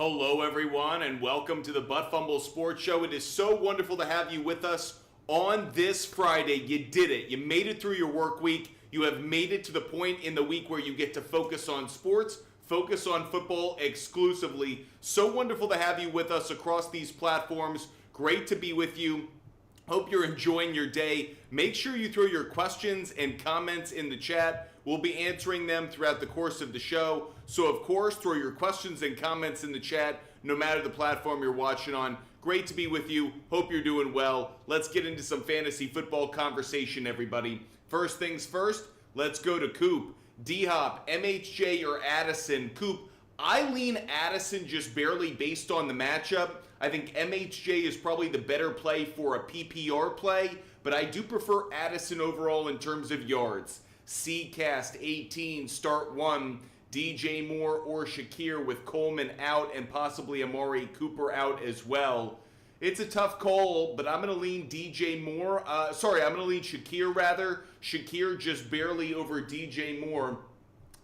Hello, everyone, and welcome to the Fumble Sports Show. It is so wonderful to have you with us on this Friday. You did it. You made it through your work week. You have made it to the point in the week where you get to focus on sports, focus on football exclusively. So wonderful to have you with us across these platforms. Great to be with you. Hope you're enjoying your day. Make sure you throw your questions and comments in the chat. We'll be answering them throughout the course of the show. So, of course, throw your questions and comments in the chat, no matter the platform you're watching on. Great to be with you. Hope you're doing well. Let's get into some fantasy football conversation, everybody. First things first, let's go to Coop. D-Hop, MHJ, or Addison? Coop, I lean Addison just barely based on the matchup. I think MHJ is probably the better play for a PPR play, but I do prefer Addison overall in terms of yards. Cast 18, start 1, DJ Moore or Shakir with Coleman out and possibly Amari Cooper out as well. It's a tough call, but I'm going to lean I'm going to lean Shakir rather. Shakir just barely over DJ Moore.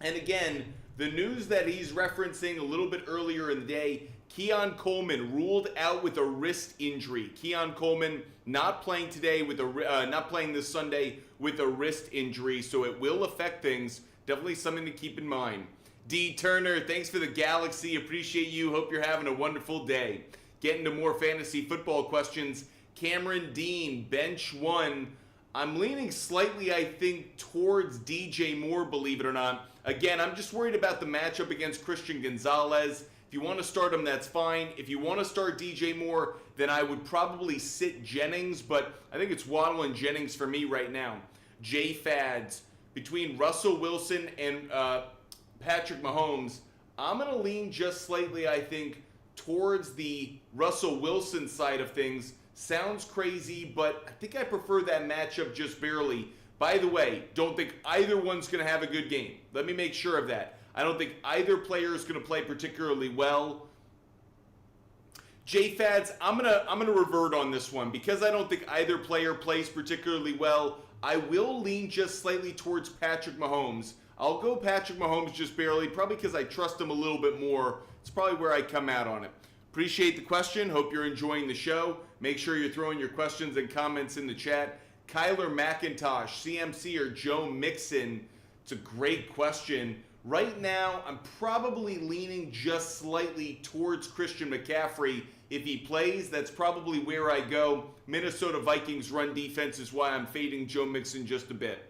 And again, the news that he's referencing a little bit earlier in the day, Keon Coleman ruled out with a wrist injury. Keon Coleman not playing today not playing this Sunday with a wrist injury, so it will affect things. Definitely something to keep in mind. D. Turner, thanks for the Galaxy. Appreciate you. Hope you're having a wonderful day. Getting to more fantasy football questions. Cameron Dean, bench 1. I'm leaning slightly, I think, towards DJ Moore, believe it or not. Again, I'm just worried about the matchup against Christian Gonzalez. If you want to start him, that's fine. If you want to start DJ Moore, then I would probably sit Jennings, but I think it's Waddle and Jennings for me right now. J Fads, between Russell Wilson and Patrick Mahomes, I'm going to lean just slightly, I think, towards the Russell Wilson side of things. Sounds crazy, but I think I prefer that matchup just barely. By the way, don't think either one's going to have a good game. Let me make sure of that. I don't think either player is going to play particularly well. J-Fads, I'm gonna revert on this one. Because I don't think either player plays particularly well, I will lean just slightly towards Patrick Mahomes. I'll go Patrick Mahomes just barely, probably because I trust him a little bit more. It's probably where I come out on it. Appreciate the question. Hope you're enjoying the show. Make sure you're throwing your questions and comments in the chat. Kyler McIntosh, CMC, or Joe Mixon? It's a great question. Right now, I'm probably leaning just slightly towards Christian McCaffrey. If he plays, that's probably where I go. Minnesota Vikings run defense is why I'm fading Joe Mixon just a bit.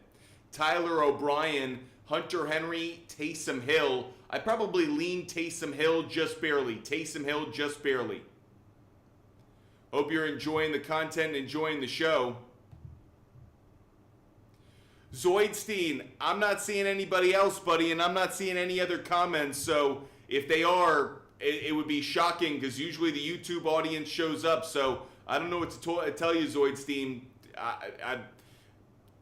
Tyler O'Brien, Hunter Henry, Taysom Hill. I probably lean Taysom Hill just barely. Taysom Hill just barely. Hope you're enjoying the content, enjoying the show. Zoidstein, I'm not seeing anybody else, buddy, and I'm not seeing any other comments. So if they are, it would be shocking because usually the YouTube audience shows up. So I don't know what to tell you, Zoidstein. I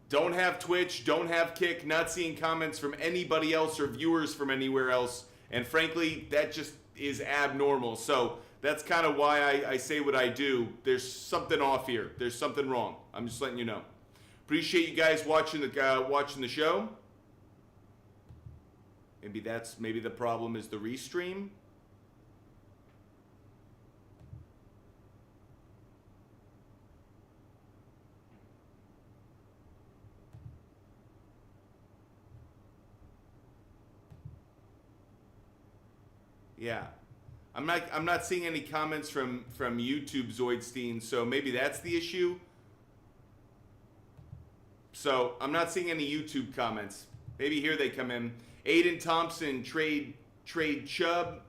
don't have Twitch, don't have Kick, not seeing comments from anybody else or viewers from anywhere else. And frankly, that just is abnormal. So that's kind of why I say what I do. There's something off here. There's something wrong. I'm just letting you know. Appreciate you guys watching the show. Maybe the problem is the restream. Yeah. I'm not seeing any comments from YouTube, Zoidstein, so maybe that's the issue. So I'm not seeing any YouTube comments. Maybe here they come in. Aiden Thompson trade Chubb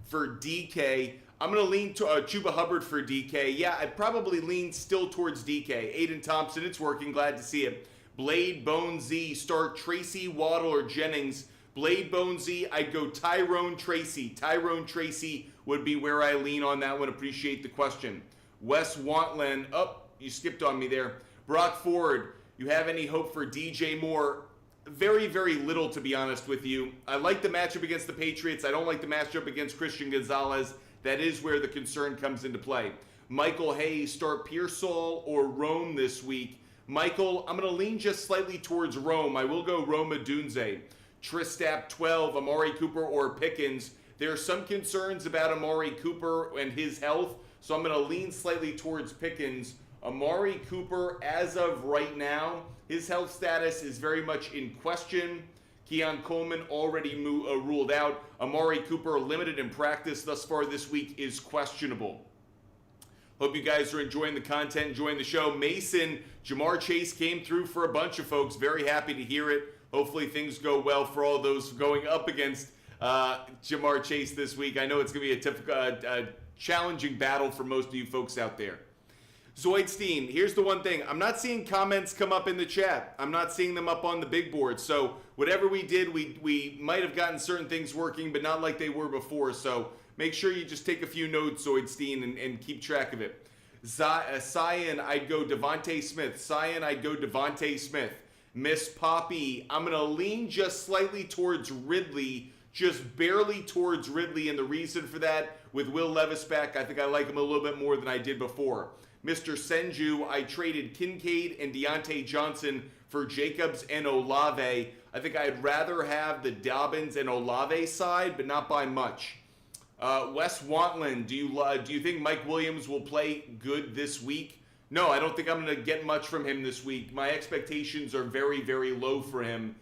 for DK. I'm going to lean to Chuba Hubbard for DK. Yeah, I'd probably lean still towards DK. Aiden Thompson, it's working. Glad to see it. Blade Bone Z, start Tracy, Waddle, or Jennings. Blade Bone Z, I'd go Tyrone Tracy. Tyrone Tracy would be where I lean on that one. Appreciate the question. Wes Wantland. Oh, you skipped on me there. Brock Ford. You have any hope for DJ Moore? Very, very little, to be honest with you. I like the matchup against the Patriots. I don't like the matchup against Christian Gonzalez. That is where the concern comes into play. Michael Hayes, start Pearsall or Rome this week. Michael, I'm going to lean just slightly towards Rome. I will go Rome Odunze. Tristap 12, Amari Cooper or Pickens. There are some concerns about Amari Cooper and his health, so I'm going to lean slightly towards Pickens. Amari Cooper, as of right now, his health status is very much in question. Keon Coleman already ruled out. Amari Cooper, limited in practice thus far this week, is questionable. Hope you guys are enjoying the content, enjoying the show. Mason, Jamar Chase came through for a bunch of folks. Very happy to hear it. Hopefully things go well for all those going up against Jamar Chase this week. I know it's going to be a challenging battle for most of you folks out there. Zoidstein, here's the one thing. I'm not seeing comments come up in the chat. I'm not seeing them up on the big board. So whatever we did, we might have gotten certain things working, but not like they were before. So make sure you just take a few notes, Zoidstein, and keep track of it. Cyan, I'd go Devontae Smith. Cyan, I'd go Devontae Smith. Miss Poppy, I'm going to lean just slightly towards Ridley, just barely towards Ridley, and the reason for that, with Will Levis back, I think I like him a little bit more than I did before. Mr. Senju, I traded Kincaid and Deontay Johnson for Jacobs and Olave. I think I'd rather have the Dobbins and Olave side, but not by much. Wes Wantland, do you think Mike Williams will play good this week? No, I don't think I'm going to get much from him this week. My expectations are very, very low for him.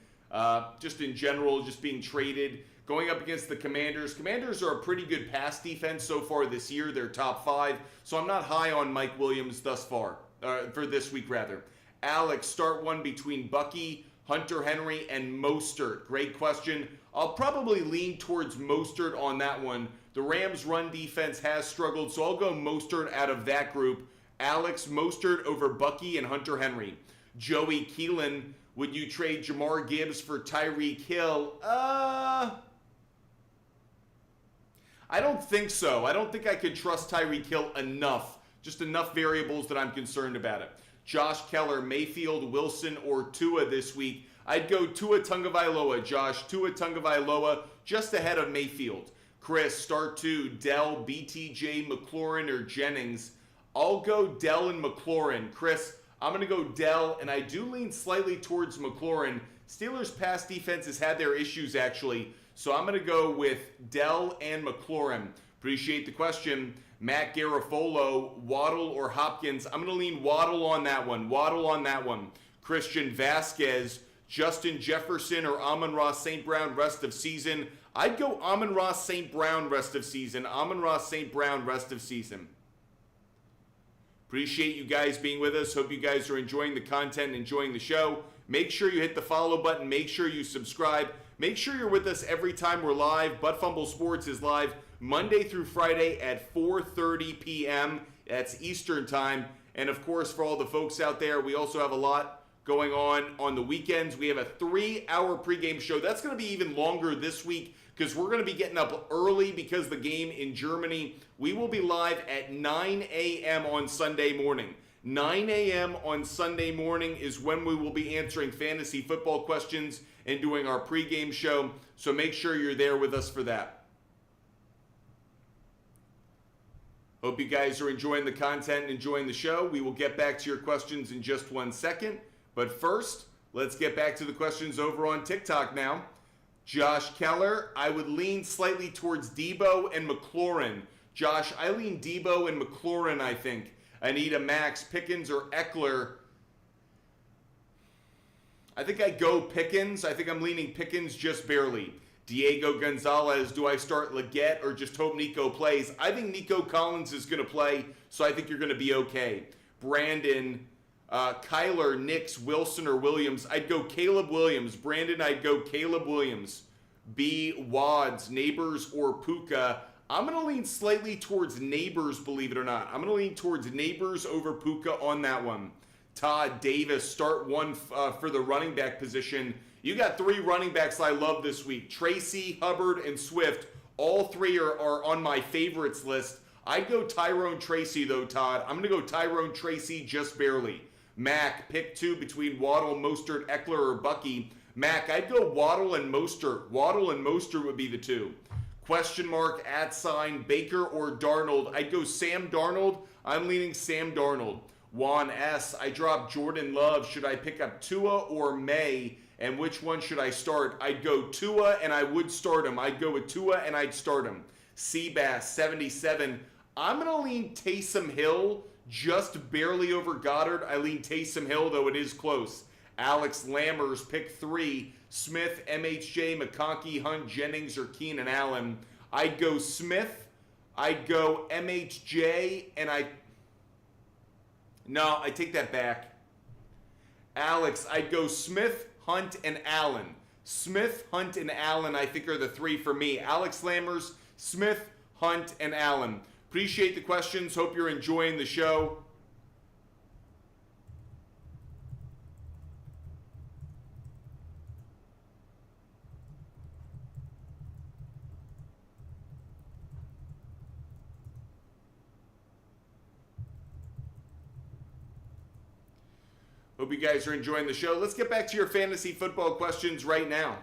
Just in general, just being traded. Going up against the Commanders. Commanders are a pretty good pass defense so far this year. They're top 5. So I'm not high on Mike Williams thus far. For this week, rather. Alex, start one between Bucky, Hunter Henry, and Mostert. Great question. I'll probably lean towards Mostert on that one. The Rams' run defense has struggled, so I'll go Mostert out of that group. Alex, Mostert over Bucky and Hunter Henry. Joey Keelan, would you trade Jamar Gibbs for Tyreek Hill? I don't think so. I don't think I could trust Tyreek Hill enough. Just enough variables that I'm concerned about it. Josh Keller, Mayfield, Wilson, or Tua this week. I'd go Tua Tagovailoa, Josh. Tua Tagovailoa just ahead of Mayfield. Chris, start 2, Dell, BTJ, McLaurin, or Jennings. I'll go Dell and McLaurin. Chris, I'm going to go Dell, and I do lean slightly towards McLaurin. Steelers' pass defense has had their issues, actually, so I'm going to go with Dell and McLaurin. Appreciate the question. Matt Garafolo, Waddle or Hopkins? I'm going to lean Waddle on that one. Waddle on that one. Christian Vasquez, Justin Jefferson, or Amon-Ra St. Brown rest of season? I'd go Amon-Ra St. Brown rest of season. Amon-Ra St. Brown rest of season. Appreciate you guys being with us. Hope you guys are enjoying the content and enjoying the show. Make sure you hit the follow button. Make sure you subscribe. Make sure you're with us every time we're live. Butt Fumble Sports is live Monday through Friday at 4:30 p.m. That's Eastern time. And of course, for all the folks out there, we also have a lot going on the weekends. We have a 3-hour pregame show. That's going to be even longer this week because we're going to be getting up early because the game in Germany. We will be live at 9 a.m. on Sunday morning. 9 a.m. on Sunday morning is when we will be answering fantasy football questions and doing our pregame show. So make sure you're there with us for that. Hope you guys are enjoying the content and enjoying the show. We will get back to your questions in just 1 second. But first, let's get back to the questions over on TikTok now. Josh Keller, I would lean slightly towards Debo and McLaurin. Josh, I lean Debo and McLaurin, I think. I need a Max, Pickens, or Eckler. I think I go Pickens. I think I'm leaning Pickens just barely. Diego Gonzalez, do I start Leggett or just hope Nico plays? I think Nico Collins is going to play, so I think you're going to be okay. Brandon, Kyler, Nix, Wilson, or Williams? I'd go Caleb Williams. Brandon, I'd go Caleb Williams. B, Wads, Neighbors, or Puka? I'm going to lean slightly towards Neighbors, believe it or not. I'm going to lean towards Neighbors over Puka on that one. Todd Davis, start one for the running back position. You got 3 running backs I love this week. Tracy, Hubbard, and Swift. All 3 are on my favorites list. I'd go Tyrone Tracy, though, Todd. I'm going to go Tyrone Tracy just barely. Mac, pick 2 between Waddle, Mostert, Eckler, or Bucky. Mac, I'd go Waddle and Mostert. Waddle and Mostert would be the 2. Question mark, @ Baker or Darnold? I'd go Sam Darnold. I'm leaning Sam Darnold. Juan S., I dropped Jordan Love. Should I pick up Tua or May And which one should I start? I'd go Tua, and I would start him. I'd go with Tua, and I'd start him. Seabass, 77. I'm going to lean Taysom Hill just barely over Goddard. I lean Taysom Hill, though it is close. Alex Lammers, pick 3. Smith, MHJ, McConkey, Hunt, Jennings, or Keenan Allen. I'd go Smith. I'd go MHJ, and No, I take that back. Alex, I'd go Smith, Hunt, and Allen. Smith, Hunt, and Allen, I think, are the 3 for me. Alex Lammers, Smith, Hunt, and Allen. Appreciate the questions. Hope you're enjoying the show. Hope you guys are enjoying the show. Let's get back to your fantasy football questions right now.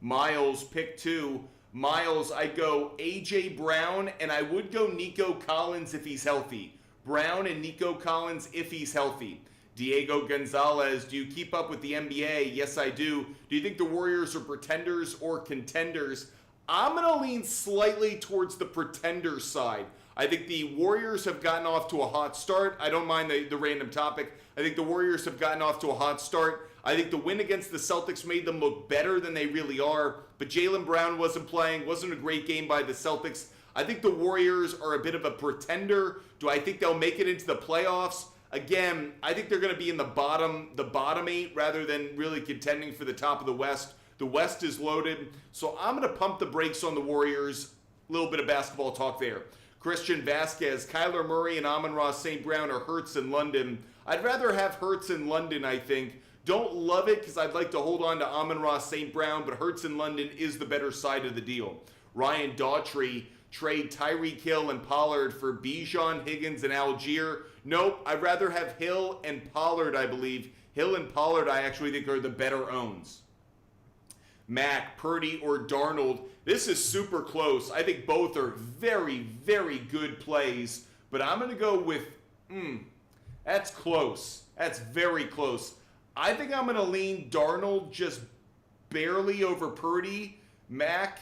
Miles, pick 2. Miles, I'd go A.J. Brown, and I would go Nico Collins if he's healthy. Brown and Nico Collins if he's healthy. Diego Gonzalez, do you keep up with the NBA? Yes, I do. Do you think the Warriors are pretenders or contenders? I'm going to lean slightly towards the pretender side. I think the Warriors have gotten off to a hot start. I don't mind the random topic. I think the Warriors have gotten off to a hot start. I think the win against the Celtics made them look better than they really are. But Jaylen Brown wasn't playing. Wasn't a great game by the Celtics. I think the Warriors are a bit of a pretender. Do I think they'll make it into the playoffs? Again, I think they're going to be in the bottom 8 rather than really contending for the top of the West. The West is loaded. So I'm going to pump the brakes on the Warriors. A little bit of basketball talk there. Christian Vasquez, Kyler Murray, and Amon-Ra St. Brown are Hurts in London. I'd rather have Hurts in London, I think. Don't love it because I'd like to hold on to Amon-Ra St. Brown, but Hurts in London is the better side of the deal. Ryan Daughtry, trade Tyreek Hill and Pollard for Bijan, Higgins, and Algier. Nope, I'd rather have Hill and Pollard, I believe. Hill and Pollard, I actually think, are the better owns. Mac, Purdy, or Darnold. This is super close. I think both are very, very good plays. But I'm going to go with, that's close. That's very close. I think I'm going to lean Darnold just barely over Purdy. Mac,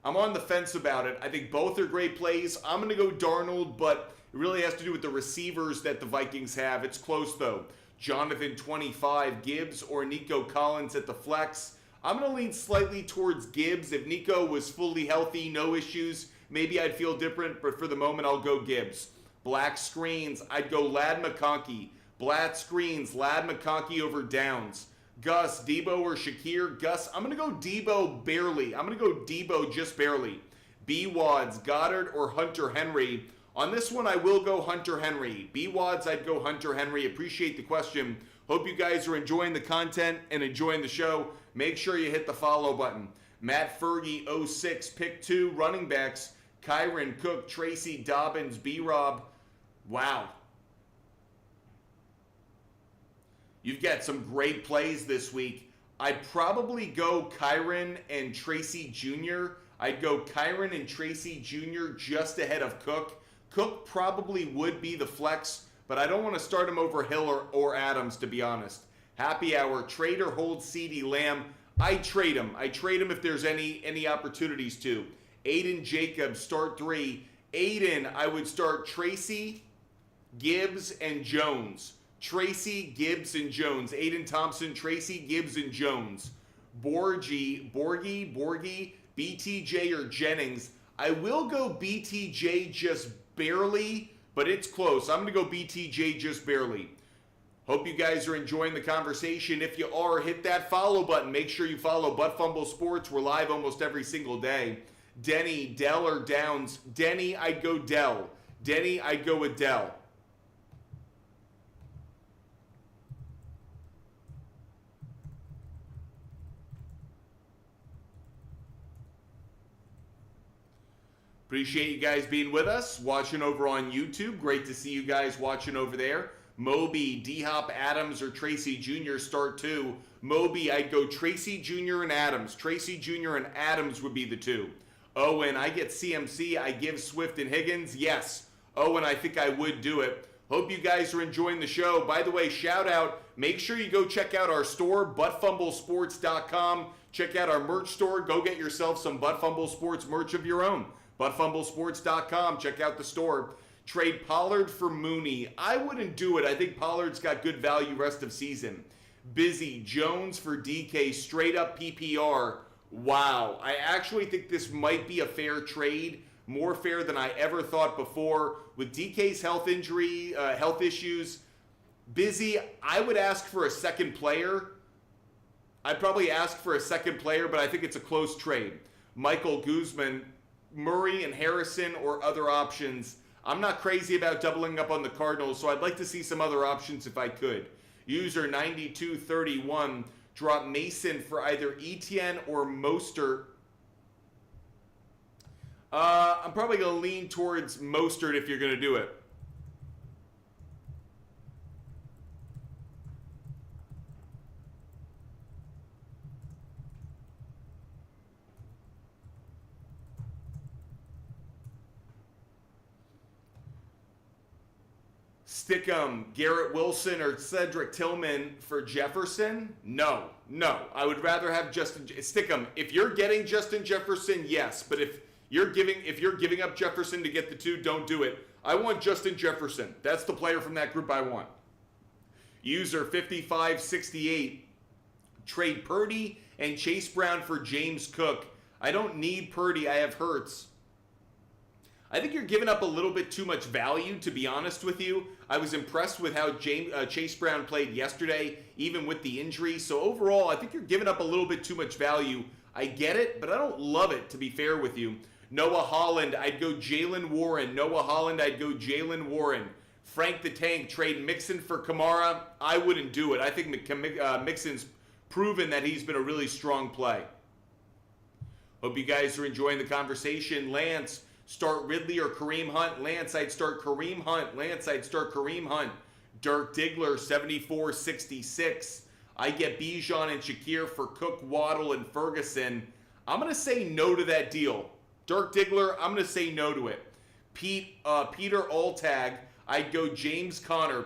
I'm on the fence about it. I think both are great plays. I'm going to go Darnold, but it really has to do with the receivers that the Vikings have. It's close, though. Jonathan, 25, Gibbs, or Nico Collins at the flex. I'm going to lean slightly towards Gibbs. If Nico was fully healthy, no issues, maybe I'd feel different, but for the moment, I'll go Gibbs. Black screens, I'd go Lad McConkey. Black screens, Lad McConkey over Downs. Gus, Debo, or Shakir? Gus, I'm going to go Debo barely. I'm going to go Debo just barely. B-Wads, Goddard, or Hunter Henry? On this one, I will go Hunter Henry. B-Wads, I'd go Hunter Henry. Appreciate the question. Hope you guys are enjoying the content and enjoying the show. Make sure you hit the follow button. Matt Fergie, 06, pick 2, running backs. Kyron, Cook, Tracy, Dobbins, B-Rob. Wow. You've got some great plays this week. I'd probably go Kyron and Tracy Jr. I'd go Kyron and Tracy Jr. just ahead of Cook. Cook probably would be the flex, but I don't want to start him over Hill or Adams, to be honest. Happy hour, trade or hold CeeDee Lamb. I trade him. I trade him if there's any opportunities to. Aiden Jacobs, start 3. Aiden, I would start Tracy, Gibbs, and Jones. Tracy, Gibbs, and Jones. Aiden Thompson, Tracy, Gibbs, and Jones. Borgie, BTJ, or Jennings. I will go BTJ just barely, but it's close. I'm going to go BTJ just barely. Hope you guys are enjoying the conversation. If you are, hit that follow button. Make sure you follow Butt Fumble Sports. We're live almost every single day. Denny, Dell, or Downs? Denny, I'd go Dell. Denny, I'd go with Dell. Appreciate you guys being with us, watching over on YouTube. Great to see you guys watching over there. Moby, D-Hop, Adams, or Tracy Jr. start 2. Moby, I'd go Tracy Jr. and Adams. Tracy Jr. and Adams would be the 2. Owen, I get CMC. I give Swift and Higgins. Yes. Owen, I think I would do it. Hope you guys are enjoying the show. By the way, shout out make sure you go check out our store, buttfumblesports.com. Check out our merch store. Go get yourself some Butt Fumble Sports merch of your own. buttfumblesports.com. Check out the store. Trade Pollard for Mooney. I wouldn't do it. I think Pollard's got good value rest of season. Busy. Jones for DK. Straight up PPR. Wow. I actually think this might be a fair trade. More fair than I ever thought before. With DK's health issues, Busy, I would ask for a second player. I'd probably ask for a second player, but I think it's a close trade. Michael Guzman, Murray and Harrison, or other options. I'm not crazy about doubling up on the Cardinals, so I'd like to see some other options if I could. User 9231, drop Mason for either Etienne or Mostert. I'm probably going to lean towards Mostert if you're going to do it. Stick Garrett Wilson or Cedric Tillman for Jefferson? No. I would rather have stick if you're getting Justin Jefferson, yes. But if you're giving up Jefferson to get the two, don't do it. I want Justin Jefferson. That's the player from that group I want. User 5568. Trade Purdy and Chase Brown for James Cook. I don't need Purdy. I have Hurts. I think you're giving up a little bit too much value, to be honest with you. I was impressed with how Chase Brown played yesterday, even with the injury. So overall, I think you're giving up a little bit too much value. I get it, but I don't love it, to be fair with you. Noah Holland, I'd go Jalen Warren. Frank the Tank, trade Mixon for Kamara. I wouldn't do it. I think Mixon's proven that he's been a really strong play. Hope you guys are enjoying the conversation. Lance, start Ridley or Kareem Hunt. Lance, I'd start Kareem Hunt. Dirk Diggler, 74-66. I get Bijan and Shakir for Cook, Waddle, and Ferguson. I'm going to say no to that deal. Dirk Diggler, I'm going to say no to it. Peter Altag, I'd go James Conner.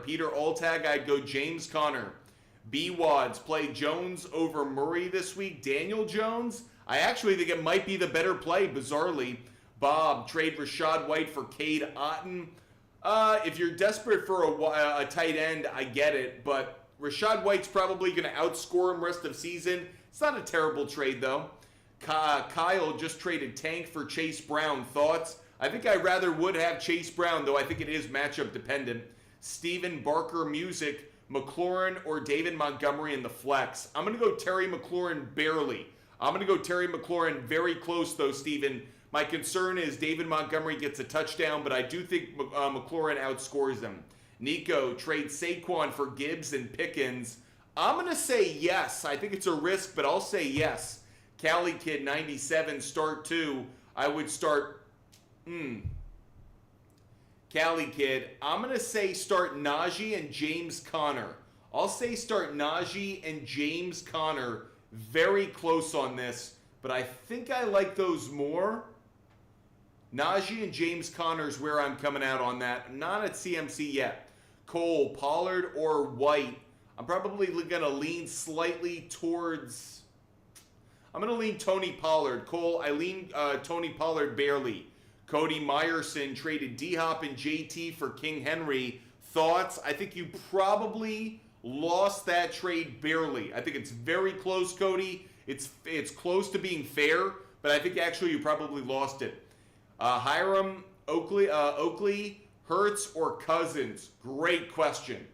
B-Wads, play Jones over Murray this week. Daniel Jones, I actually think it might be the better play, bizarrely. Bob, trade Rachaad White for Cade Otton. If you're desperate for a tight end, I get it, but Rachaad White's probably going to outscore him rest of season. It's not a terrible trade, though. Kyle just traded Tank for Chase Brown. Thoughts? I think I rather would have Chase Brown, though I think it is matchup dependent. Steven Barker Music, McLaurin or David Montgomery in the flex. I'm going to go Terry McLaurin barely. I'm going to go Terry McLaurin very close, though, Steven. My concern is David Montgomery gets a touchdown, but I do think McLaurin outscores him. Nico, trade Saquon for Gibbs and Pickens. I'm going to say yes. I think it's a risk, but I'll say yes. Cali Kid, 97, start 2. I would start... Cali Kid, I'm going to say start Najee and James Conner. I'll say start Najee and James Conner. Very close on this, but I think I like those more. Najee and James Conner is where I'm coming out on that. I'm not at CMC yet. Cole, Pollard, or White. I'm probably going to lean slightly towards... I'm going to lean Tony Pollard. Cole, I lean Tony Pollard barely. Cody Meyerson traded D-Hop and JT for King Henry. Thoughts? I think you probably lost that trade barely. I think it's very close, Cody. It's close to being fair, but I think actually you probably lost it. Hiram, Oakley, Hurts, or Cousins? Great question.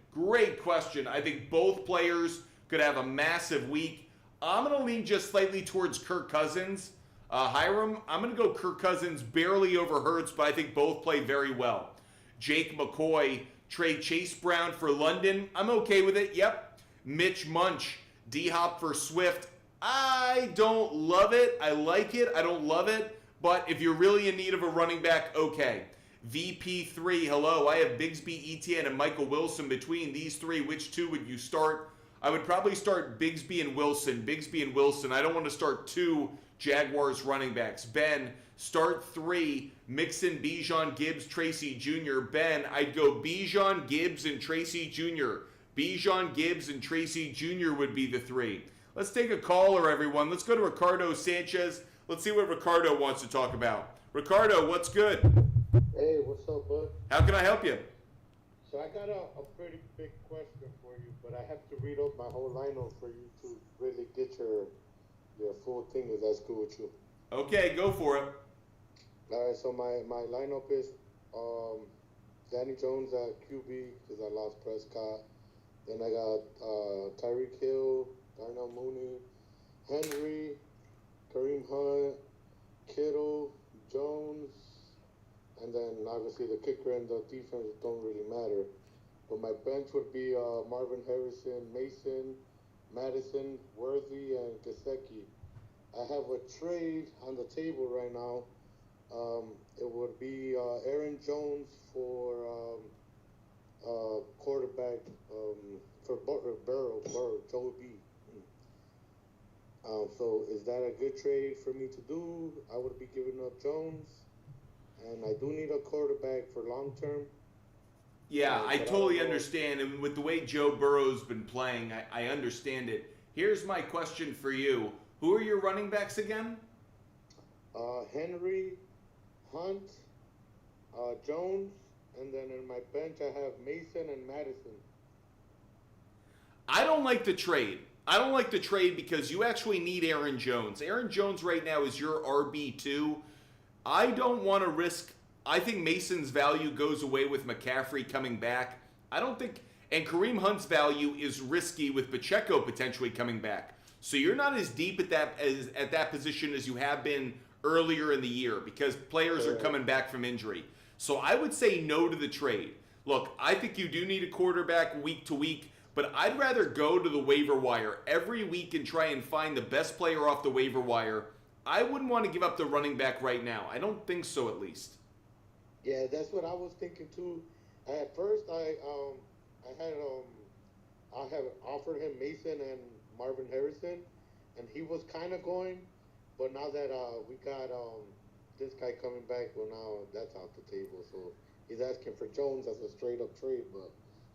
I think both players could have a massive week. I'm going to lean just slightly towards Kirk Cousins. Hiram, I'm going to go Kirk Cousins barely over Hurts, but I think both play very well. Jake McCoy, trade Chase Brown for London. I'm okay with it. Yep. Mitch Munch, D-Hop for Swift. I don't love it. I like it. I don't love it. But if you're really in need of a running back, okay. VP3, hello. I have Bigsby, Etienne, and Michael Wilson. Between these three, which two would you start? I would probably start Bigsby and Wilson. I don't want to start 2 Jaguars running backs. Ben, start 3. Mixon, Bijan, Gibbs, Tracy Jr. Ben, I'd go Bijan, Gibbs, and Tracy Jr. Bijan, Gibbs, and Tracy Jr. would be the 3. Let's take a caller, everyone. Let's go to Ricardo Sanchez. Let's see what Ricardo wants to talk about. Ricardo, what's good? Hey, what's up, bud? How can I help you? So I got a pretty big question for you, but I have to read up my whole lineup for you to really get your full thing, if that's cool with you. Okay, go for it. All right, so my lineup is Danny Jones at QB because I lost Prescott. Then I got Tyreek Hill, Darnell Mooney, Henry, Kareem Hunt, Kittle, Jones, and then obviously the kicker and the defense don't really matter. But my bench would be Marvin Harrison, Mason, Madison, Worthy, and Gesicki. I have a trade on the table right now. It would be Aaron Jones for quarterback for Burrow, Joe B. So is that a good trade for me to do? I would be giving up Jones, and I do need a quarterback for long term. Yeah, I totally understand. And with the way Joe Burrow's been playing, I understand it. Here's my question for you. Who are your running backs again? Henry, Hunt, Jones, and then in my bench I have Mason and Madison. I don't like the trade. I don't like the trade because you actually need Aaron Jones. Aaron Jones right now is your RB2. I don't want to risk. I think Mason's value goes away with McCaffrey coming back. I don't think, and Kareem Hunt's value is risky with Pacheco potentially coming back. So you're not as deep at that position as you have been earlier in the year because players are coming back from injury. So I would say no to the trade. Look, I think you do need a quarterback week to week, but I'd rather go to the waiver wire every week and try and find the best player off the waiver wire. I wouldn't want to give up the running back right now. I don't think so, at least. Yeah, that's what I was thinking too. At first, I had offered him Mason and Marvin Harrison, and he was kind of going. But now that we got this guy coming back, well, now that's out the table. So he's asking for Jones as a straight up trade, but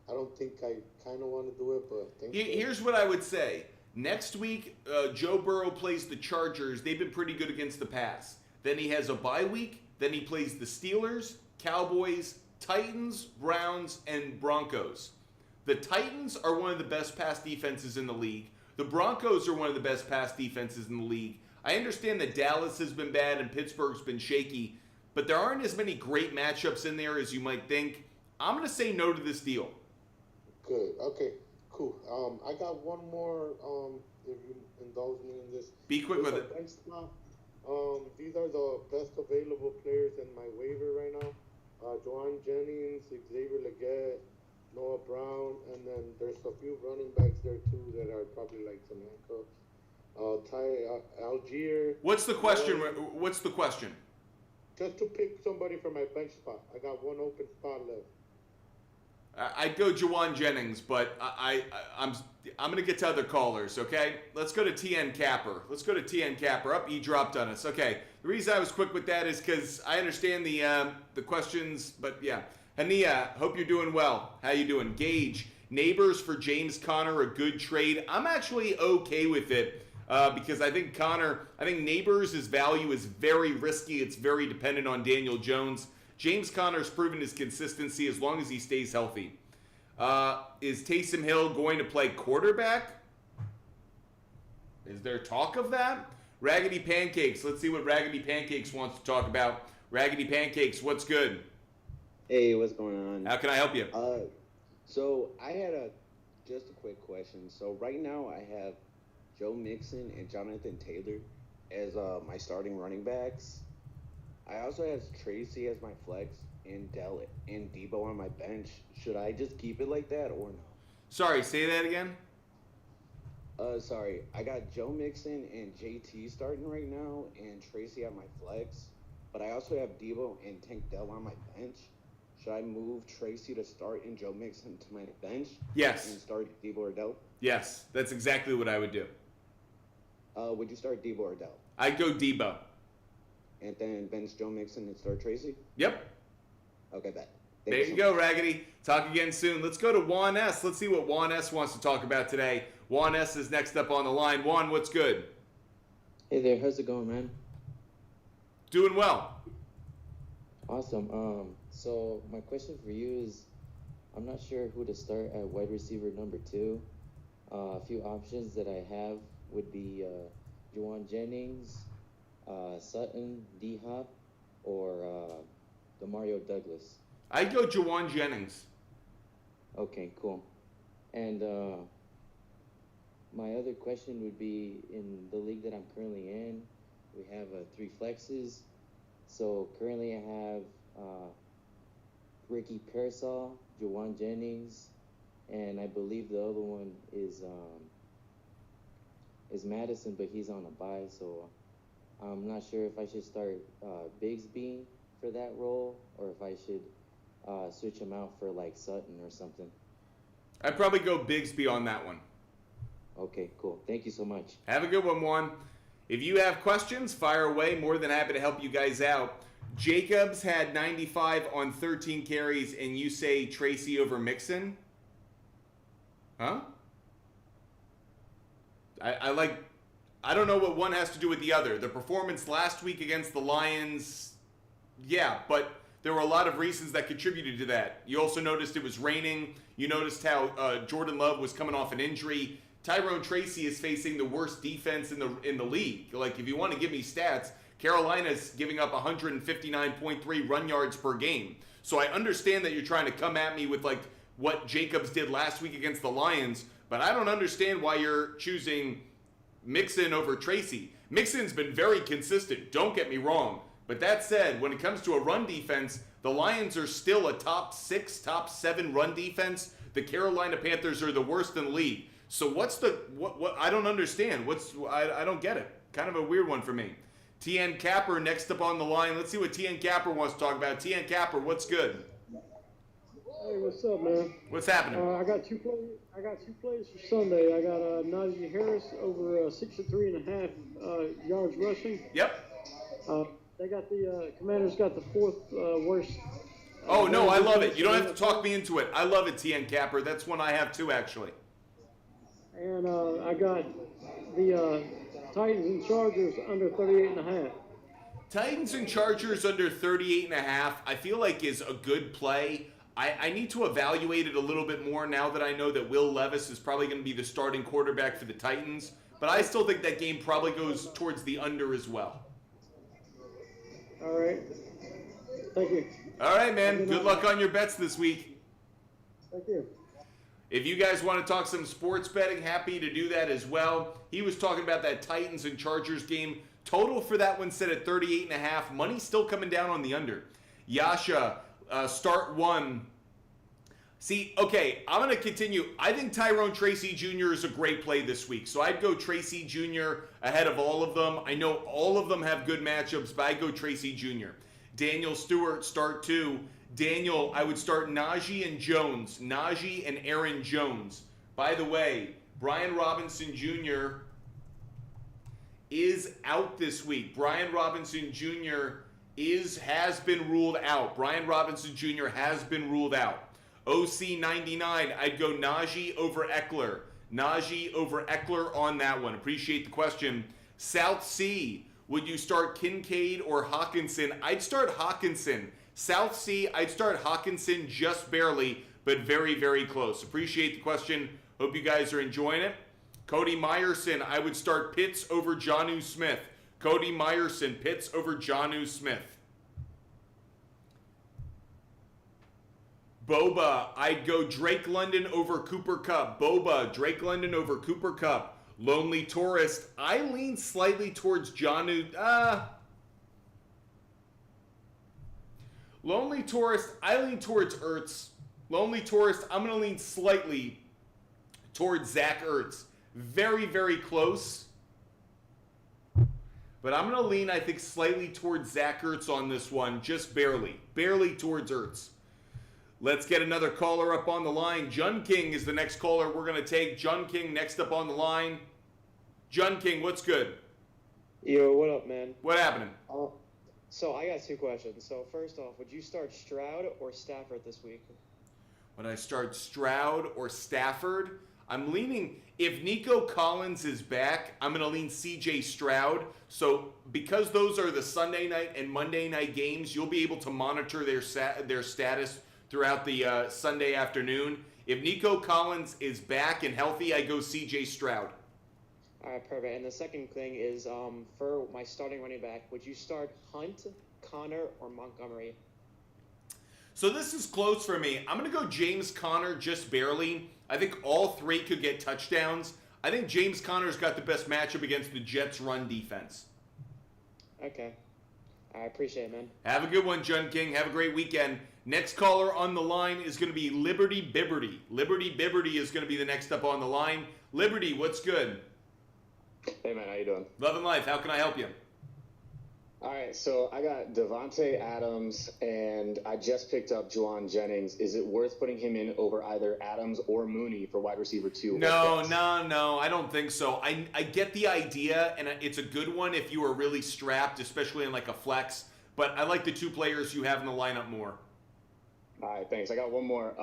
I don't think I kind of want to do it. But here's what I would say. Next week, Joe Burrow plays the Chargers. They've been pretty good against the pass. Then he has a bye week. Then he plays the Steelers, Cowboys, Titans, Browns, and Broncos. The Titans are one of the best pass defenses in the league. The Broncos are one of the best pass defenses in the league. I understand that Dallas has been bad and Pittsburgh's been shaky, but there aren't as many great matchups in there as you might think. I'm going to say no to this deal. Good. Okay. Cool. I got one more. If you indulge me in this, be quick with it. Bench spot. These are the best available players in my waiver right now. Juwan Jennings, Xavier Legette, Noah Brown, and then there's a few running backs there too that are probably like some handcuffs. Ty Algier. What's the question? What's the question? Just to pick somebody for my bench spot. I got one open spot left. I'd go Juwan Jennings, but I'm going to get to other callers, okay? Let's go to TN Capper. Up, he dropped on us. Okay, the reason I was quick with that is because I understand the questions, but yeah. Hania, hope you're doing well. How you doing? Gage, Neighbors for James Conner, a good trade. I'm actually okay with it because I think Neighbors' value is very risky. It's very dependent on Daniel Jones. James Conner's proven his consistency as long as he stays healthy. Is Taysom Hill going to play quarterback? Is there talk of that? Raggedy Pancakes. Let's see what Raggedy Pancakes wants to talk about. Raggedy Pancakes, what's good? Hey, what's going on? How can I help you? So I had just a quick question. So right now I have Joe Mixon and Jonathan Taylor as my starting running backs. I also have Tracy as my flex and Dell and Debo on my bench. Should I just keep it like that or no? Sorry, say that again. Sorry. I got Joe Mixon and JT starting right now and Tracy on my flex. But I also have Debo and Tank Dell on my bench. Should I move Tracy to start and Joe Mixon to my bench? Yes. And start Debo or Dell? Yes, that's exactly what I would do. Would you start Debo or Dell? I'd go Debo. And then bench Joe Mixon and start Tracy? Yep. Okay, bet. There you go, Raggedy. Talk again soon. Let's go to Juan S. Let's see what Juan S. wants to talk about today. Juan S. is next up on the line. Juan, what's good? Hey there, how's it going, man? Doing well. Awesome. So my question for you is, I'm not sure who to start at wide receiver number 2. A few options that I have would be Juwan Jennings, Sutton, D-Hop, or Demario Douglas. I'd go Jawan Jennings. Okay, cool. And my other question would be, in the league that I'm currently in, we have 3 flexes. So currently I have Ricky Pearsall, Juwan Jennings, and I believe the other one is Madison, but he's on a bye, so I'm not sure if I should start Bigsby for that role or if I should switch him out for like Sutton or something. I'd probably go Bigsby on that one. Okay, cool. Thank you so much. Have a good one, Juan. If you have questions, fire away. More than happy to help you guys out. Jacobs had 95 on 13 carries, and you say Tracy over Mixon? Huh? I don't know what one has to do with the other. The performance last week against the Lions, yeah, but there were a lot of reasons that contributed to that. You also noticed it was raining. You noticed how Jordan Love was coming off an injury. Tyrone Tracy is facing the worst defense in the league. Like, if you want to give me stats, Carolina's giving up 159.3 run yards per game. So I understand that you're trying to come at me with like what Jacobs did last week against the Lions, but I don't understand why you're choosing Mixon over Tracy. Mixon's been very consistent, don't get me wrong. But that said, when it comes to a run defense, the Lions are still a top 6, top 7 run defense. The Carolina Panthers are the worst in the league. So what's the what I don't understand. I don't get it. Kind of a weird one for me. TN Capper next up on the line. Let's see what TN Capper wants to talk about. TN Capper, what's good? Hey, what's up, man? What's happening? I got two plays for Sunday. I got Najee Harris over 63.5 yards rushing. Yep. They got the Commanders got the 4th worst. Oh no, I love it. You don't have to talk me into it. I love it, TN Capper. That's one I have too, actually. And I got the Titans and Chargers under 38.5. Titans and Chargers under 38.5, I feel like is a good play. I need to evaluate it a little bit more now that I know that Will Levis is probably going to be the starting quarterback for the Titans. But I still think that game probably goes towards the under as well. All right. Thank you. All right, man. Good luck on your bets this week. Thank you. If you guys want to talk some sports betting, happy to do that as well. He was talking about that Titans and Chargers game. Total for that one set at 38.5. Money still coming down on the under. Yasha, start 1. See, okay, I'm going to continue. I think Tyrone Tracy Jr. is a great play this week. So I'd go Tracy Jr. ahead of all of them. I know all of them have good matchups, but I'd go Tracy Jr. Daniel Stewart, start 2. Daniel, I would start Najee and Jones. Najee and Aaron Jones. By the way, Brian Robinson Jr. is out this week. Brian Robinson Jr. has been ruled out. Brian Robinson Jr. has been ruled out. OC 99, I'd go Najee over Eckler. Najee over Eckler on that one. Appreciate the question. South Sea, would you start Kincaid or Hawkinson? I'd start Hawkinson. South Sea, I'd start Hawkinson just barely, but very, very close. Appreciate the question. Hope you guys are enjoying it. Cody Meyerson, I would start Pitts over Jonnu Smith. Cody Meyerson, Pitts over Jonnu Smith. Boba, I'd go Drake London over Cooper Kupp. Boba, Drake London over Cooper Kupp. Lonely Tourist, I lean slightly towards Jonnu. Lonely Tourist, I lean towards Ertz. Lonely Tourist, I'm going to lean slightly towards Zach Ertz. Very, very close. But I'm going to lean, I think, slightly towards Zach Ertz on this one. Just barely. Barely towards Ertz. Let's get another caller up on the line. Jun King is the next caller we're going to take. Jun King next up on the line. Jun King, what's good? Yo, what up, man? What happening? So I got 2 questions. So first off, would you start Stroud or Stafford this week? Would I start Stroud or Stafford? I'm leaning, if Nico Collins is back, I'm going to lean CJ Stroud. So because those are the Sunday night and Monday night games, you'll be able to monitor their status throughout the Sunday afternoon. If Nico Collins is back and healthy, I go CJ Stroud. All right, perfect. And the second thing is, for my starting running back, would you start Hunt, Connor, or Montgomery? So this is close for me. I'm going to go James Conner just barely. I think all three could get touchdowns. I think James Conner's got the best matchup against the Jets' run defense. Okay. I appreciate it, man. Have a good one, John King. Have a great weekend. Next caller on the line is going to be Liberty Bibberty. Liberty Bibberty is going to be the next up on the line. Liberty, what's good? Hey, man, how you doing? Love and life. How can I help you? All right, so I got Devontae Adams, and I just picked up Juwan Jennings. Is it worth putting him in over either Adams or Mooney for wide receiver 2? No, I don't think so. I get the idea, and it's a good one if you are really strapped, especially in like a flex. But I like the two players you have in the lineup more. All right, thanks. I got one more.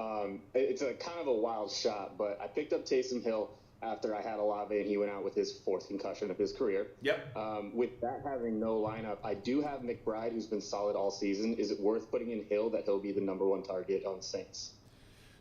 It's a kind of a wild shot, but I picked up Taysom Hill after I had Olave and he went out with his 4th concussion of his career. Yep. With that having no lineup, I do have McBride, who's been solid all season. Is it worth putting in Hill that he'll be the number 1 target on the Saints?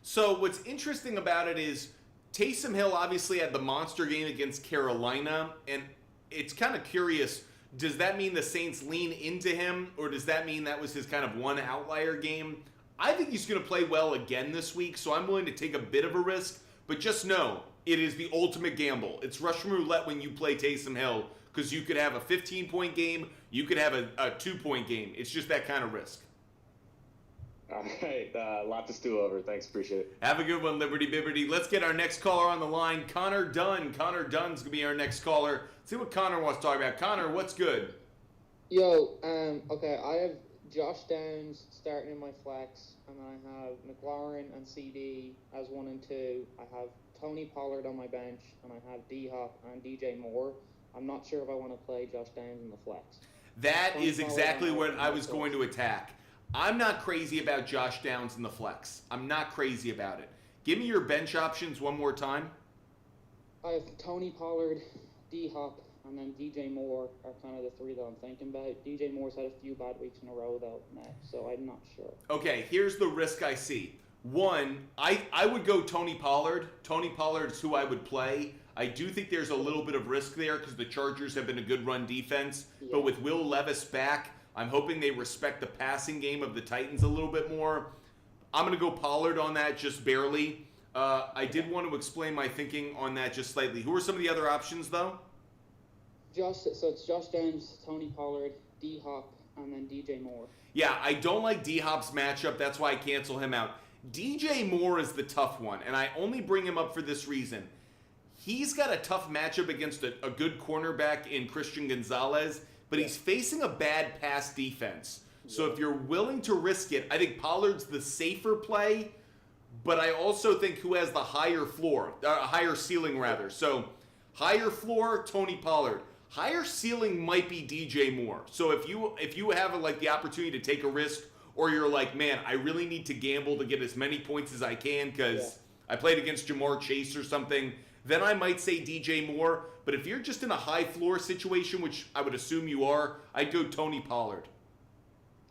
So what's interesting about it is Taysom Hill obviously had the monster game against Carolina, and it's kind of curious. Does that mean the Saints lean into him, or does that mean that was his kind of one outlier game? I think he's going to play well again this week, so I'm willing to take a bit of a risk, but just know it is the ultimate gamble. It's Russian roulette when you play Taysom Hill, because you could have a 15-point game, you could have a 2-point game. It's just that kind of risk. All right, a lot to stew over. Thanks, appreciate it. Have a good one, Liberty Bibberty. Let's get our next caller on the line, Connor Dunn. Connor Dunn's going to be our next caller. See what Connor wants to talk about. Connor, what's good? Yo, okay, I have Josh Downs starting in my flex, and I have McLaurin and CD as 1 and 2. I have Tony Pollard on my bench, and I have D-Hop and DJ Moore. I'm not sure if I want to play Josh Downs in the flex. That is exactly what I was going to attack. I'm not crazy about Josh Downs in the flex. I'm not crazy about it. Give me your bench options one more time. I have Tony Pollard, D-Hop, and then DJ Moore are kind of the 3 that I'm thinking about. DJ Moore's had a few bad weeks in a row, though, now, so I'm not sure. Okay, here's the risk I see. One, I would go Tony Pollard. Tony Pollard is who I would play. I do think there's a little bit of risk there because the Chargers have been a good run defense. Yeah. But with Will Levis back, I'm hoping they respect the passing game of the Titans a little bit more. I'm going to go Pollard on that just barely. I did want to explain my thinking on that just slightly. Who are some of the other options, though? So it's Josh Downs, Tony Pollard, D-Hop, and then DJ Moore. Yeah, I don't like D-Hop's matchup. That's why I cancel him out. DJ Moore is the tough one, and I only bring him up for this reason. He's got a tough matchup against a good cornerback in Christian Gonzalez, but he's facing a bad pass defense. So if you're willing to risk it, I think Pollard's the safer play, but I also think who has the higher floor, higher ceiling rather. So higher floor, Tony Pollard. Higher ceiling might be DJ Moore. So if you have like the opportunity to take a risk, or you're like, man, I really need to gamble to get as many points as I can because I played against Jamar Chase or something, then I might say DJ Moore. But if you're just in a high floor situation, which I would assume you are, I'd go Tony Pollard.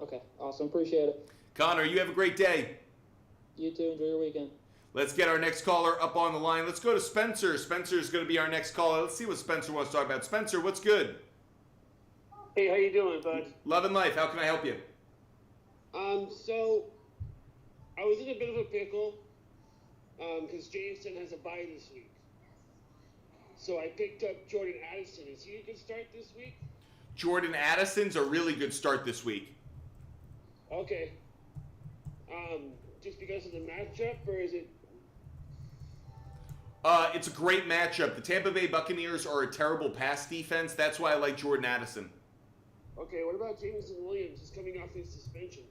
Okay, awesome. Appreciate it. Connor, you have a great day. You too. Enjoy your weekend. Let's get our next caller up on the line. Let's go to Spencer. Spencer's going to be our next caller. Let's see what Spencer wants to talk about. Spencer, what's good? Hey, how you doing, bud? Love and life. How can I help you? So I was in a bit of a pickle because Jameson has a bye this week. So I picked up Jordan Addison. Is he a good start this week? Jordan Addison's a really good start this week. Okay. Just because of the matchup, or is it? It's a great matchup. The Tampa Bay Buccaneers are a terrible pass defense. That's why I like Jordan Addison. Okay, what about Jameson Williams? He's coming off his suspension.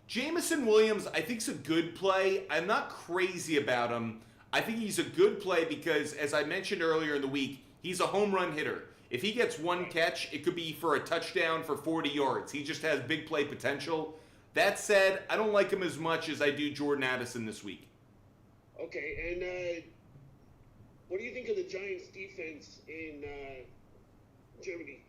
Jameson Williams, I think, is a good play. I'm not crazy about him. I think he's a good play because, as I mentioned earlier in the week, he's a home run hitter. If he gets one catch, it could be for a touchdown for 40 yards. He just has big play potential. That said, I don't like him as much as I do Jordan Addison this week. Okay, and what do you think of the Giants' defense in Germany?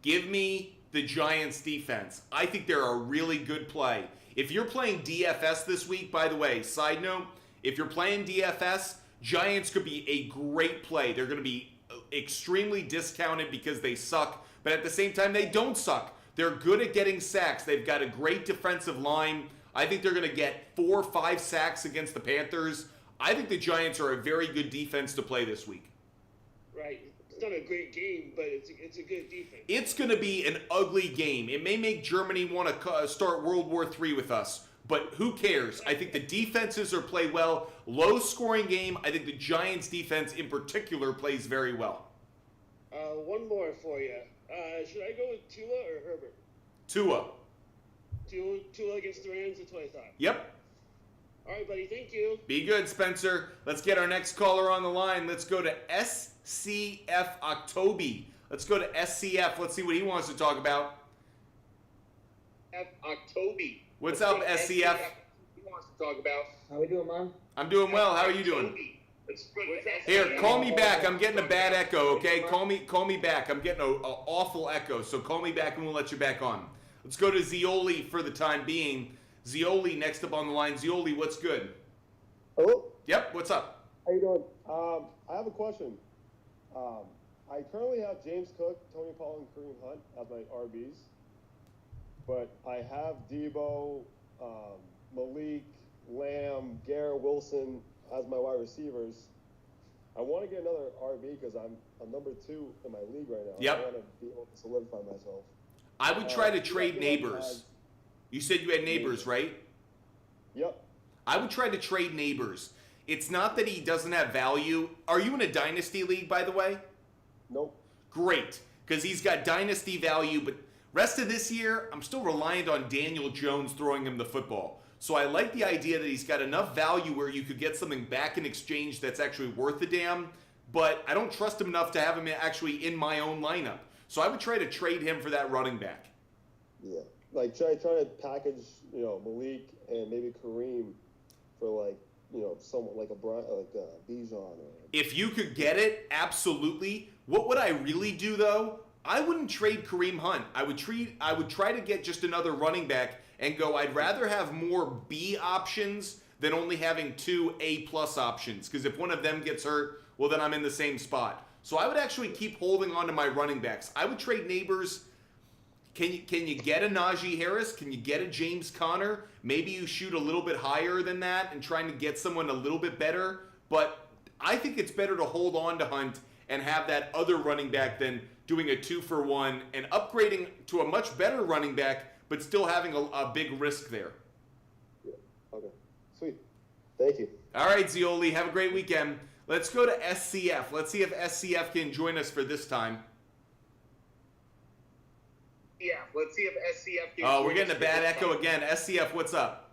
Give me the Giants' defense. I think they're a really good play. If you're playing DFS this week, by the way, side note, if you're playing DFS, Giants could be a great play. They're going to be extremely discounted because they suck, but at the same time, they don't suck. They're good at getting sacks. They've got a great defensive line. I think they're going to get 4 or 5 sacks against the Panthers. I think the Giants are a very good defense to play this week. Right. It's not a great game, but it's a good defense. It's going to be an ugly game. It may make Germany want to start World War III with us, but who cares? I think the defenses are play well. Low-scoring game. I think the Giants' defense in particular plays very well. One more for you. Should I go with Tua or Herbert? Tua. Tua against the Rams, that's what I thought. Yep. All right, buddy, thank you. Be good, Spencer. Let's get our next caller on the line. Let's go to SCF Octobi. Let's go to SCF. Let's see what he wants to talk about. Octobi. What's up, SCF? He wants to talk about. How we doing, man? I'm doing well. How are you doing? Here, call me back. I'm getting a bad echo, okay? Call me back. I'm getting an awful echo, so call me back and we'll let you back on. Let's go to Zioli for the time being. Zioli next up on the line. Zioli, what's good? Hello? Yep, what's up? How you doing? I have a question. I currently have James Cook, Tony Pollard, and Kareem Hunt as my RBs. But I have Debo, Malik, Lamb, Garrett Wilson as my wide receivers. I want to get another RB because I'm number 2 in my league right now. Yep. I want to be able to solidify myself. I would try to trade Neighbors. You said you had Neighbors, right? Yep. I would try to trade Neighbors. It's not that he doesn't have value. Are you in a dynasty league, by the way? Nope. Great, because he's got dynasty value, but rest of this year, I'm still reliant on Daniel Jones throwing him the football. So I like the idea that he's got enough value where you could get something back in exchange that's actually worth a damn, but I don't trust him enough to have him actually in my own lineup. So I would try to trade him for that running back. Yeah. Like, try to package, Malik and maybe Kareem for, someone like a Bijan or... If you could get it, absolutely. What would I really do, though? I wouldn't trade Kareem Hunt. I would try to get just another running back and go, I'd rather have more B options than only having 2 A+ options. Because if one of them gets hurt, well, then I'm in the same spot. So I would actually keep holding on to my running backs. I would trade Neighbors. Can you get a Najee Harris? Can you get a James Conner? Maybe you shoot a little bit higher than that and trying to get someone a little bit better. But I think it's better to hold on to Hunt and have that other running back than doing a 2-for-1 and upgrading to a much better running back, but still having a big risk there. Yeah. Okay. Sweet. Thank you. All right, Zioli. Have a great weekend. Let's go to SCF. Let's see if SCF can join us for this time. Yeah, let's see if SCF can. Oh, we're getting a bad echo again. SCF, what's up?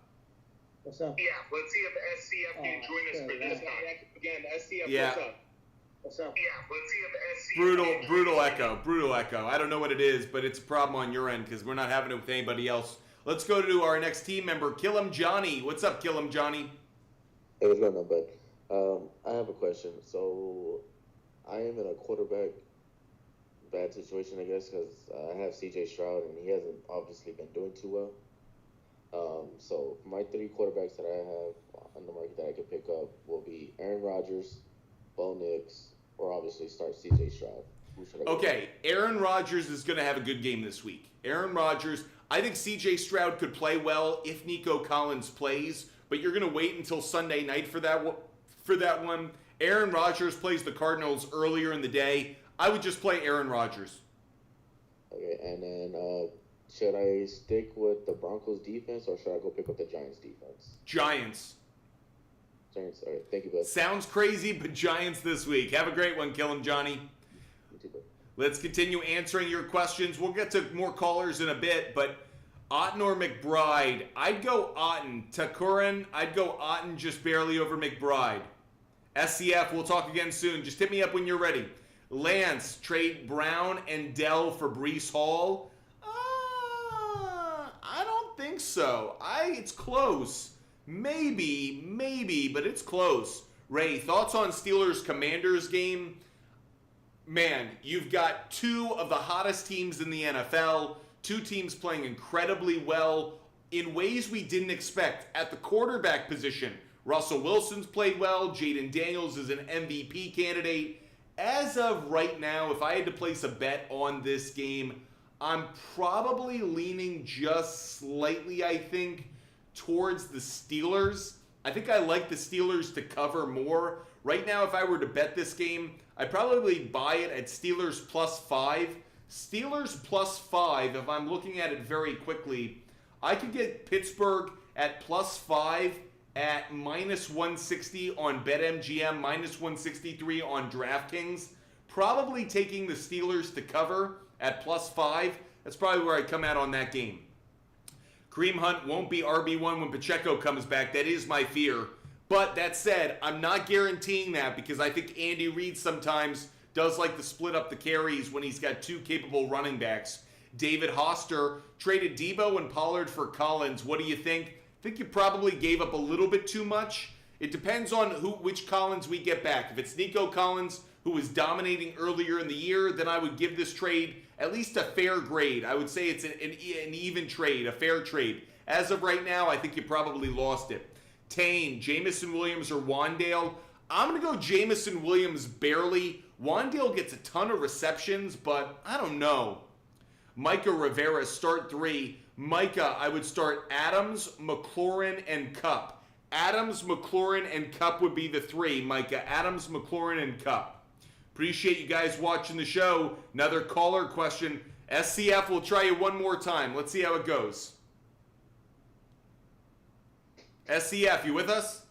What's up? Yeah, let's see if SCF can join us for this time. Again, SCF, Yeah. what's up? What's up? Yeah, let's see if SCF Brutal echo. I don't know what it is, but it's a problem on your end because we're not having it with anybody else. Let's go to our next team member, Killam Johnny. What's up, Killam Johnny? Hey, what's going on, bud? I have a question. So, I am in a quarterback bad situation, I guess, because I have C.J. Stroud, and he hasn't obviously been doing too well. So, my 3 quarterbacks that I have on the market that I could pick up will be Aaron Rodgers, Bo Nix, or obviously start C.J. Stroud. Who should I go Okay, Aaron Rodgers is going to have a good game this week. Aaron Rodgers, I think C.J. Stroud could play well if Nico Collins plays, but you're going to wait until Sunday night for that one. Aaron Rodgers plays the Cardinals earlier in the day. I would just play Aaron Rodgers. Okay, and then should I stick with the Broncos defense or should I go pick up the Giants defense? Giants. Giants. All right, thank you, bud. Sounds crazy, but Giants this week. Have a great one, Killam Johnny. You too, bud. Let's continue answering your questions. We'll get to more callers in a bit, but Otten or McBride? I'd go Otten. Takurin, I'd go Otten just barely over McBride. SCF, we'll talk again soon. Just hit me up when you're ready. Lance, trade Brown and Dell for Breece Hall? I don't think so. It's close. Maybe, but it's close. Ray, thoughts on Steelers-Commanders game? Man, you've got two of the hottest teams in the NFL, two teams playing incredibly well in ways we didn't expect. At the quarterback position, Russell Wilson's played well. Jaden Daniels is an MVP candidate. As of right now, if I had to place a bet on this game, I'm probably leaning just slightly, I think, towards the Steelers. I think I like the Steelers to cover more. Right now, if I were to bet this game, I'd probably buy it at Steelers +5. Steelers +5, if I'm looking at it very quickly, I could get Pittsburgh at +5 at -160 on BetMGM, -163 on DraftKings. Probably taking the Steelers to cover at +5. That's probably where I come out on that game. Kareem Hunt won't be RB1 when Pacheco comes back. That is my fear. But that said, I'm not guaranteeing that because I think Andy Reid sometimes does like to split up the carries when he's got two capable running backs. David Hoster traded Debo and Pollard for Collins. What do you think? I think you probably gave up a little bit too much. It depends on which Collins we get back. If it's Nico Collins, who was dominating earlier in the year, then I would give this trade at least a fair grade. I would say it's an even trade, a fair trade. As of right now, I think you probably lost it. Tane, Jamison Williams, or Wandale? I'm going to go Jamison Williams barely. Wandale gets a ton of receptions, but I don't know. Micah Rivera, start 3. Micah, I would start Adams, McLaurin, and Kupp. Adams, McLaurin, and Kupp would be the 3. Micah, Adams, McLaurin, and Kupp. Appreciate you guys watching the show. Another caller question. SCF, will try you one more time. Let's see how it goes. SCF, you with us?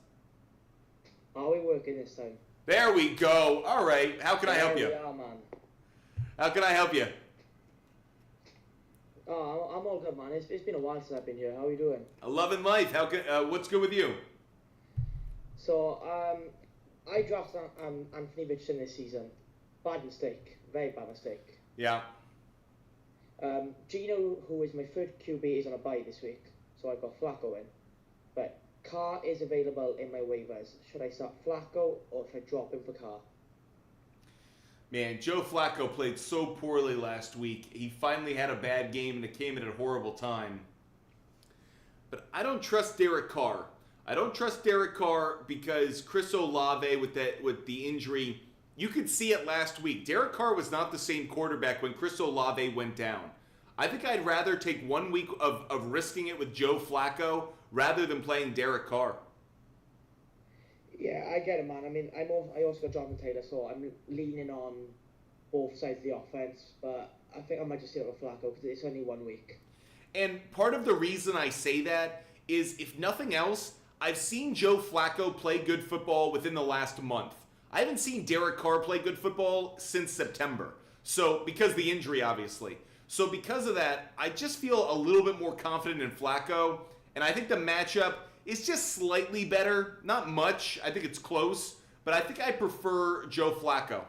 Are we working this time? There we go. All right. How can I help you? There we are, man. How can I help you? Oh, I'm all good, man. It's been a while since I've been here. How are you doing? Loving life. What's good with you? So, I drafted Anthony Richardson this season. Bad mistake. Very bad mistake. Yeah. Gino, who is my third QB, is on a bye this week. So I've got Flacco in. But Carr is available in my waivers. Should I start Flacco or should I drop him for Carr? Man, Joe Flacco played so poorly last week. He finally had a bad game and it came at a horrible time. But I don't trust Derek Carr. I don't trust Derek Carr because Chris Olave with the injury, you could see it last week. Derek Carr was not the same quarterback when Chris Olave went down. I think I'd rather take 1 week of risking it with Joe Flacco rather than playing Derek Carr. Yeah, I get it, man. I mean, I also got Jonathan Taylor, so I'm leaning on both sides of the offense. But I think I might just stick with Flacco because it's only 1 week. And part of the reason I say that is, if nothing else, I've seen Joe Flacco play good football within the last month. I haven't seen Derek Carr play good football since September. So, because of the injury, obviously. So because of that, I just feel a little bit more confident in Flacco. And I think the matchup is just slightly better. Not much. I think it's close. But I think I prefer Joe Flacco.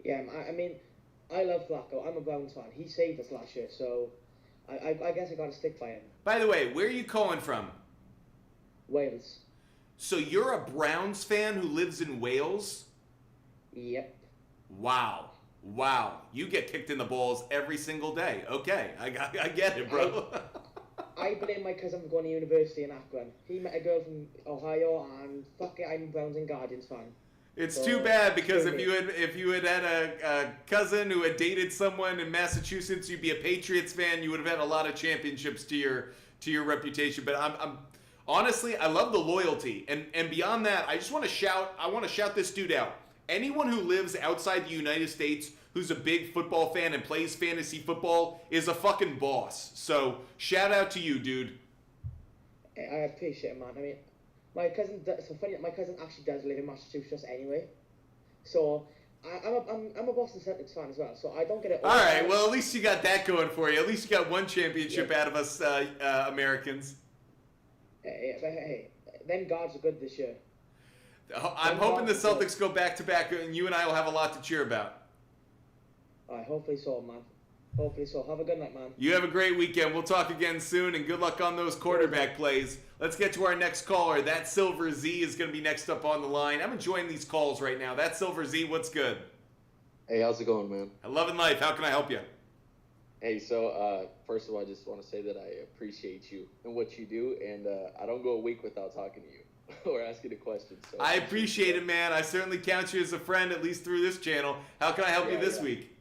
Yeah, I mean, I love Flacco. I'm a Browns fan. He saved us last year, so I guess I got to stick by him. By the way, where are you calling from? Wales. So you're a Browns fan who lives in Wales? Yep. Wow. You get kicked in the balls every single day. Okay, I get it, bro. I blame my cousin for going to university in Akron. He met a girl from Ohio, and fuck it, I'm a Browns and Guardians fan. It's too bad because if you had a cousin who had dated someone in Massachusetts, you'd be a Patriots fan. You would have had a lot of championships to your reputation. But I'm honestly, I love the loyalty, and beyond that, I just want to shout this dude out. Anyone who lives outside the United States who's a big football fan and plays fantasy football is a fucking boss. So shout out to you, dude. I appreciate it, man. I mean, my cousin. So funny that my cousin actually does live in Massachusetts anyway. So I'm a Boston Celtics fan as well. So I don't get it. All right. Well, at least you got that going for you. At least you got one championship out of us Americans. Hey, them guards are good this year. I'm hoping the Celtics go back to back, and you and I will have a lot to cheer about. All right, hopefully so, man. Hopefully so. Have a good night, man. You have a great weekend. We'll talk again soon, and good luck on those quarterback plays. Let's get to our next caller. That Silver Z is going to be next up on the line. I'm enjoying these calls right now. That Silver Z, what's good? Hey, how's it going, man? Loving life. How can I help you? Hey, so first of all, I just want to say that I appreciate you and what you do, and I don't go a week without talking to you or asking a question. So I appreciate it, man. I certainly count you as a friend, at least through this channel. How can I help you this week?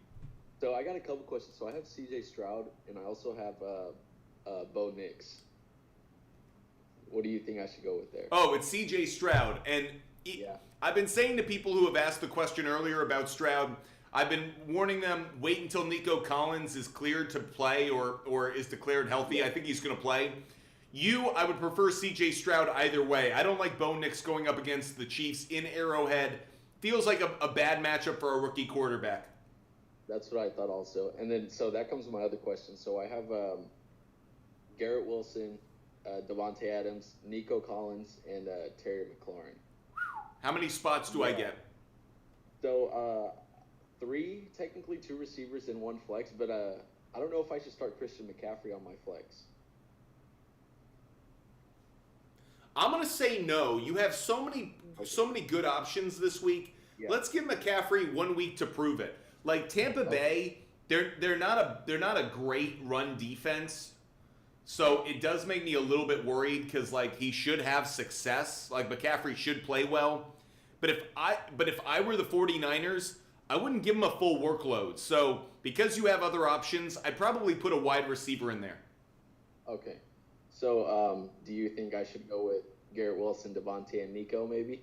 So I got a couple questions. So I have C.J. Stroud, and I also have Bo Nix. What do you think I should go with there? Oh, it's C.J. Stroud. And I've been saying to people who have asked the question earlier about Stroud, I've been warning them, wait until Nico Collins is cleared to play or is declared healthy. I think he's going to play. I would prefer C.J. Stroud either way. I don't like Bo Nix going up against the Chiefs in Arrowhead. Feels like a bad matchup for a rookie quarterback. That's what I thought also. And then, so that comes to my other question. So I have Garrett Wilson, Devontae Adams, Nico Collins, and Terry McLaurin. How many spots do I get? So 3, technically 2 receivers and 1 flex, but I don't know if I should start Christian McCaffrey on my flex. I'm going to say no. You have so many good options this week. Yeah. Let's give McCaffrey 1 week to prove it. Like Tampa Bay, they're not a great run defense. So it does make me a little bit worried because like he should have success. Like McCaffrey should play well. But if I were the 49ers, I wouldn't give him a full workload. So because you have other options, I'd probably put a wide receiver in there. Okay. So do you think I should go with Garrett Wilson, Devontae, and Nico maybe?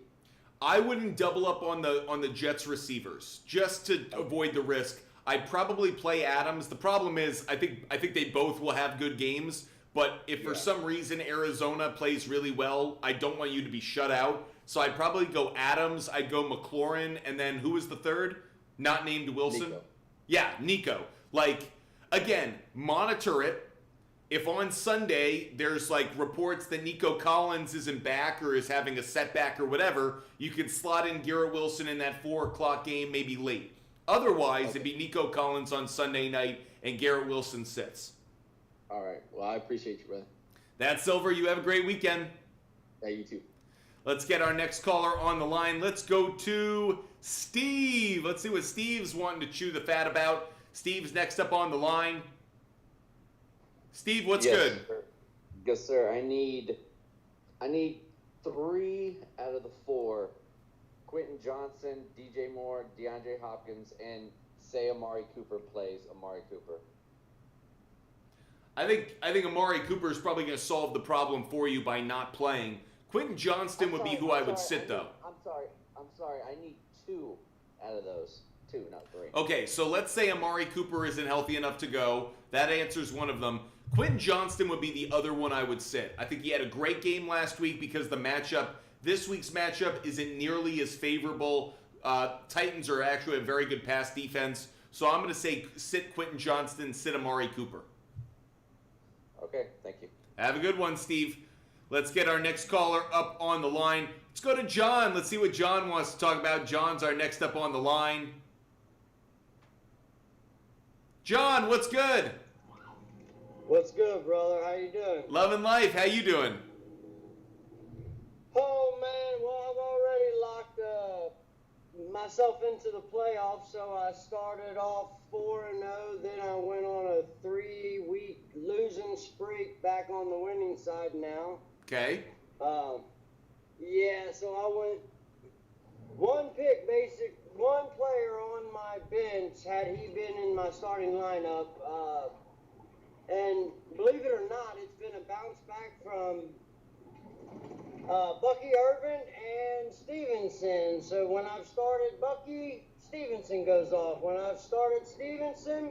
I wouldn't double up on the Jets receivers just to avoid the risk. I'd probably play Adams. The problem is I think they both will have good games, but if for some reason Arizona plays really well, I don't want you to be shut out. So I'd probably go Adams, I'd go McLaurin, and then who was the third? Not named Wilson? Nico. Yeah, Nico. Like, again, monitor it. If on Sunday there's like reports that Nico Collins isn't back or is having a setback or whatever, you can slot in Garrett Wilson in that 4 o'clock game, maybe late. Otherwise, it'd be Nico Collins on Sunday night and Garrett Wilson sits. All right. Well, I appreciate you, brother. That's Silver. You have a great weekend. Yeah, you too. Let's get our next caller on the line. Let's go to Steve. Let's see what Steve's wanting to chew the fat about. Steve's next up on the line. Steve, what's good? Sir. Yes, sir. I need 3 out of the 4. Quentin Johnson, DJ Moore, DeAndre Hopkins, and say Amari Cooper plays Amari Cooper. I think Amari Cooper is probably going to solve the problem for you by not playing. Quentin Johnston would be who I would sit, though. I'm sorry. I need 2 out of those. 2, not 3. Okay, so let's say Amari Cooper isn't healthy enough to go. That answers one of them. Quentin Johnston would be the other one I would sit. I think he had a great game last week because this week's matchup isn't nearly as favorable. Titans are actually a very good pass defense. So I'm going to say sit Quentin Johnston, sit Amari Cooper. Okay, thank you. Have a good one, Steve. Let's get our next caller up on the line. Let's go to John. Let's see what John wants to talk about. John's our next up on the line. John, what's good? What's good, brother? How you doing? Loving life. How you doing? Oh, man. Well, I've already locked myself into the playoffs, so I started off 4-0. Then I went on a 3-week losing streak, back on the winning side now. Okay. Yeah, so I went one player on my bench, had he been in my starting lineup. And believe it or not, it's been a bounce back from Bucky Irvin and Stevenson. So when I've started Bucky, Stevenson goes off. When I've started Stevenson,